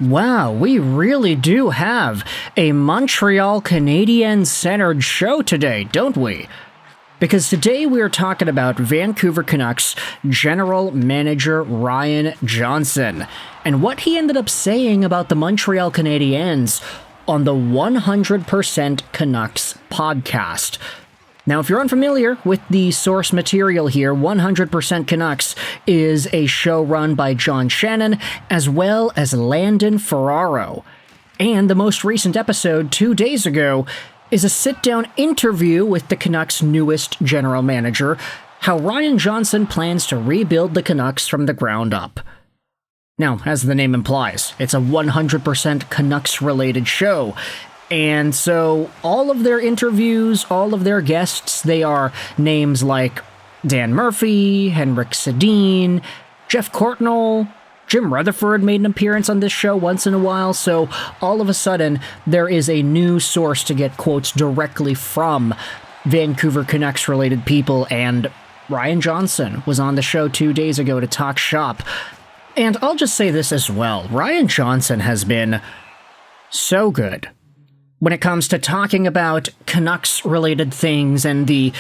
Wow, we really do have a Montreal Canadiens-centered show today, don't we? Because today we are talking about Vancouver Canucks general manager Ryan Johnson and what he ended up saying about the Montreal Canadiens on the 100% Canucks podcast. Now, if you're unfamiliar with the source material here, 100% Canucks is a show run by John Shannon as well as Landon Ferraro. And the most recent episode, 2 days ago, is a sit-down interview with the Canucks' newest general manager, how Ryan Johnson plans to rebuild the Canucks from the ground up. Now, as the name implies, it's a 100% Canucks-related show. And so all of their interviews, all of their guests, they are names like Dan Murphy, Henrik Sedin, Jeff Courtnall, Jim Rutherford made an appearance on this show once in a while, so all of a sudden there is a new source to get quotes directly from Vancouver Canucks-related people, and Ryan Johnson was on the show 2 days ago to talk shop. And I'll just say this as well, Ryan Johnson has been so good when it comes to talking about Canucks-related things and the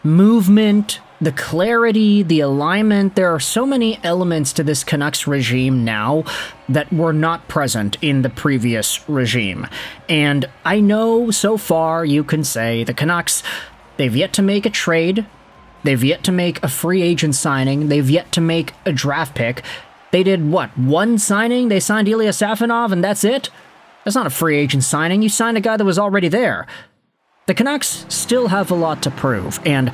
movement, the clarity, the alignment. There are so many elements to this Canucks regime now that were not present in the previous regime. And I know so far you can say the Canucks, they've yet to make a trade, they've yet to make a free agent signing, they've yet to make a draft pick. They did, what, one signing? They signed Ilya Safonov and that's it? That's not a free agent signing. You signed a guy that was already there. The Canucks still have a lot to prove, and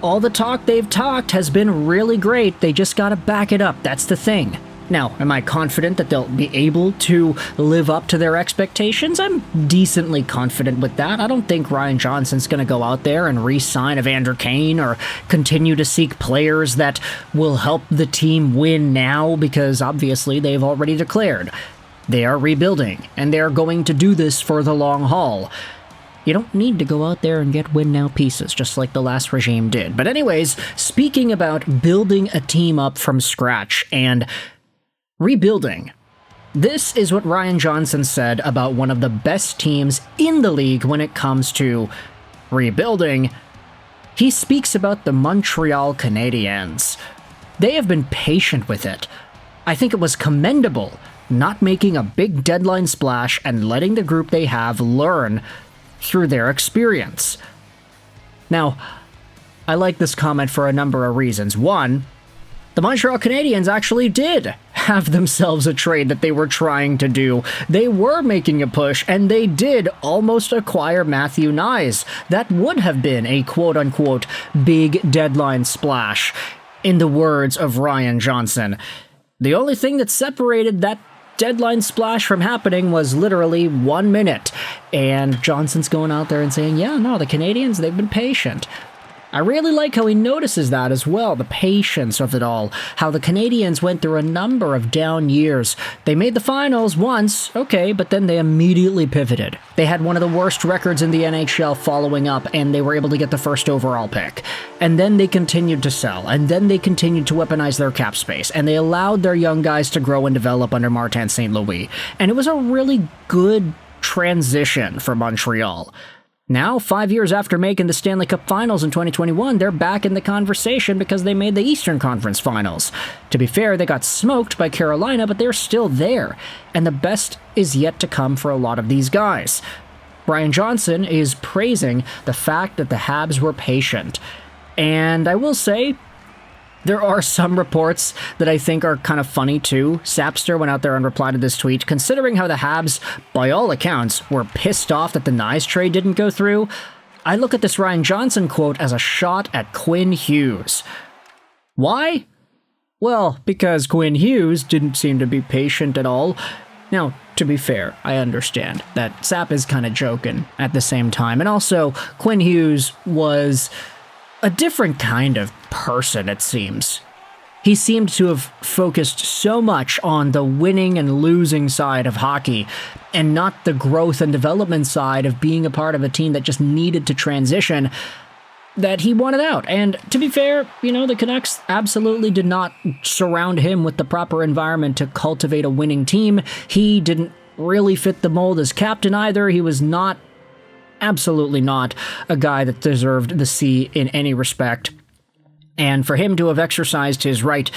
all the talk they've talked has been really great. They just gotta back it up. That's the thing. Now, am I confident that they'll be able to live up to their expectations? I'm decently confident with that. I don't think Ryan Johnson's going to go out there and re-sign Evander Kane or continue to seek players that will help the team win now, because obviously they've already declared they are rebuilding, and they are going to do this for the long haul. You don't need to go out there and get win-now pieces, just like the last regime did. But anyways, speaking about building a team up from scratch and rebuilding, this is what Ryan Johnson said about one of the best teams in the league when it comes to rebuilding. He speaks about the Montreal Canadiens. They have been patient with it. I think it was commendable not making a big deadline splash and letting the group they have learn through their experience. Now, I like this comment for a number of reasons. One, the Montreal Canadiens actually did have themselves a trade that they were trying to do. They were making a push, and they did almost acquire Matthew Knies. That would have been a quote-unquote big deadline splash, in the words of Ryan Johnson. The only thing that separated that deadline splash from happening was literally 1 minute. And Johnson's going out there and saying, yeah, no, the Canadiens, they've been patient. I really like how he notices that as well, the patience of it all, how the Canadiens went through a number of down years. They made the finals once, okay, but then they immediately pivoted. They had one of the worst records in the NHL following up, and they were able to get the first overall pick. And then they continued to sell, and then they continued to weaponize their cap space, and they allowed their young guys to grow and develop under Martin St. Louis. And it was a really good transition for Montreal. Now, 5 years after making the Stanley Cup Finals in 2021, they're back in the conversation because they made the Eastern Conference Finals. To be fair, they got smoked by Carolina, but they're still there, and the best is yet to come for a lot of these guys. Ryan Johnson is praising the fact that the Habs were patient, and I will say, there are some reports that I think are kind of funny too. Sapster went out there and replied to this tweet, considering how the Habs, by all accounts, were pissed off that the Knies trade didn't go through. I look at this Ryan Johnson quote as a shot at Quinn Hughes. Why? Well, because Quinn Hughes didn't seem to be patient at all. Now, to be fair, I understand that Sap is kind of joking at the same time. And also, Quinn Hughes was a different kind of person, it seems. He seemed to have focused so much on the winning and losing side of hockey, and not the growth and development side of being a part of a team that just needed to transition. that he wanted out. And to be fair, the Canucks absolutely did not surround him with the proper environment to cultivate a winning team. He didn't really fit the mold as captain either. He was absolutely not a guy that deserved the C in any respect. And for him to have exercised his right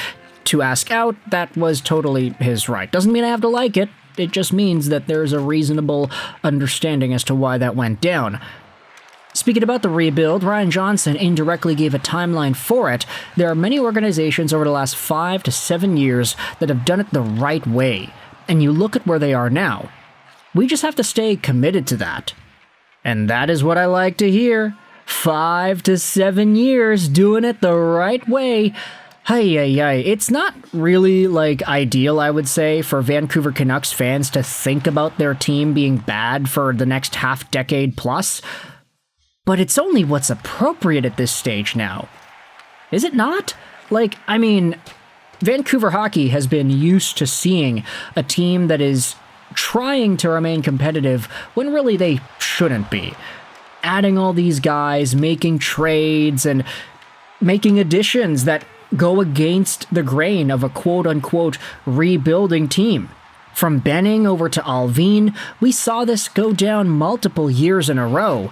to ask out, that was totally his right. Doesn't mean I have to like it. It just means that there's a reasonable understanding as to why that went down. Speaking about the rebuild, Ryan Johnson indirectly gave a timeline for it. There are many organizations over the last 5 to 7 years that have done it the right way. And you look at where they are now. We just have to stay committed to that. And that is what I like to hear. 5 to 7 years doing it the right way. It's not really, ideal, I would say, for Vancouver Canucks fans to think about their team being bad for the next half-decade plus. But it's only what's appropriate at this stage now. Is it not? Vancouver hockey has been used to seeing a team that is trying to remain competitive when really they shouldn't be. Adding all these guys, making trades, and making additions that go against the grain of a quote-unquote rebuilding team. From Benning over to Alvin, we saw this go down multiple years in a row,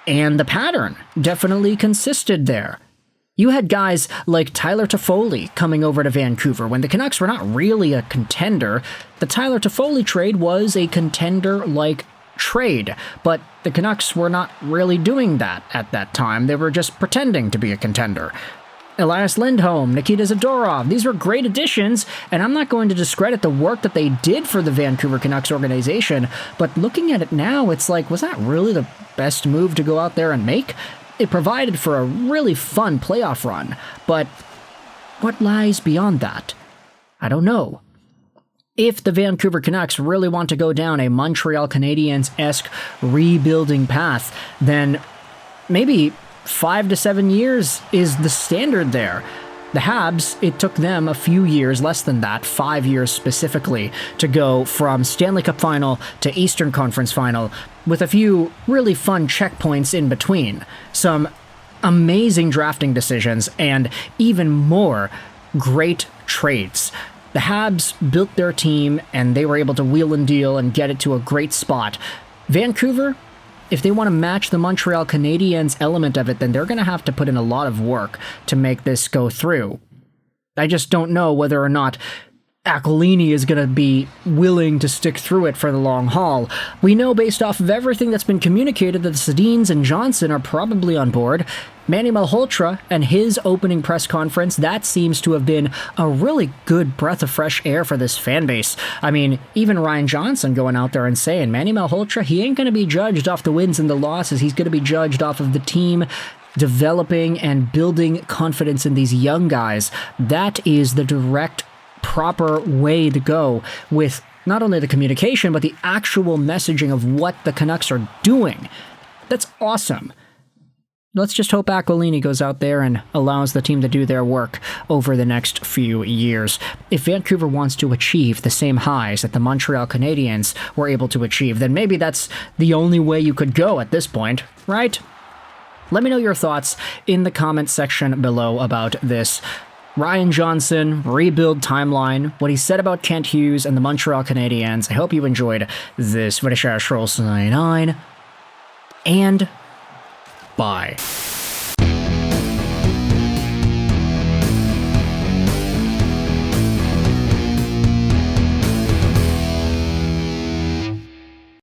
and the pattern definitely consisted there. You had guys like Tyler Toffoli coming over to Vancouver when the Canucks were not really a contender. The Tyler Toffoli trade was a contender-like trade, but the Canucks were not really doing that at that time. They were just pretending to be a contender. Elias Lindholm, Nikita Zadorov, these were great additions, and I'm not going to discredit the work that they did for the Vancouver Canucks organization, but looking at it now, it's was that really the best move to go out there and make? It provided for a really fun playoff run, but what lies beyond that? I don't know. If the Vancouver Canucks really want to go down a Montreal Canadiens-esque rebuilding path, then maybe 5 to 7 years is the standard there. The Habs, it took them a few years, less than that, 5 years specifically, to go from Stanley Cup Final to Eastern Conference Final, with a few really fun checkpoints in between. Some amazing drafting decisions, and even more great trades. The Habs built their team, and they were able to wheel and deal and get it to a great spot. Vancouver, if they want to match the Montreal Canadiens element of it, then they're going to have to put in a lot of work to make this go through. I just don't know whether or not Aquilini is going to be willing to stick through it for the long haul. We know based off of everything that's been communicated that the Sedins and Johnson are probably on board. Manny Malhotra and his opening press conference, that seems to have been a really good breath of fresh air for this fan base. I mean, even Ryan Johnson going out there and saying, Manny Malhotra, he ain't going to be judged off the wins and the losses. He's going to be judged off of the team developing and building confidence in these young guys. That is the direct, proper way to go with not only the communication, but the actual messaging of what the Canucks are doing. That's awesome. Let's just hope Aquilini goes out there and allows the team to do their work over the next few years. If Vancouver wants to achieve the same highs that the Montreal Canadiens were able to achieve, then maybe that's the only way you could go at this point, right? Let me know your thoughts in the comment section below about this Ryan Johnson rebuild timeline, what he said about Quinn Hughes and the Montreal Canadiens. I hope you enjoyed this video. And bye.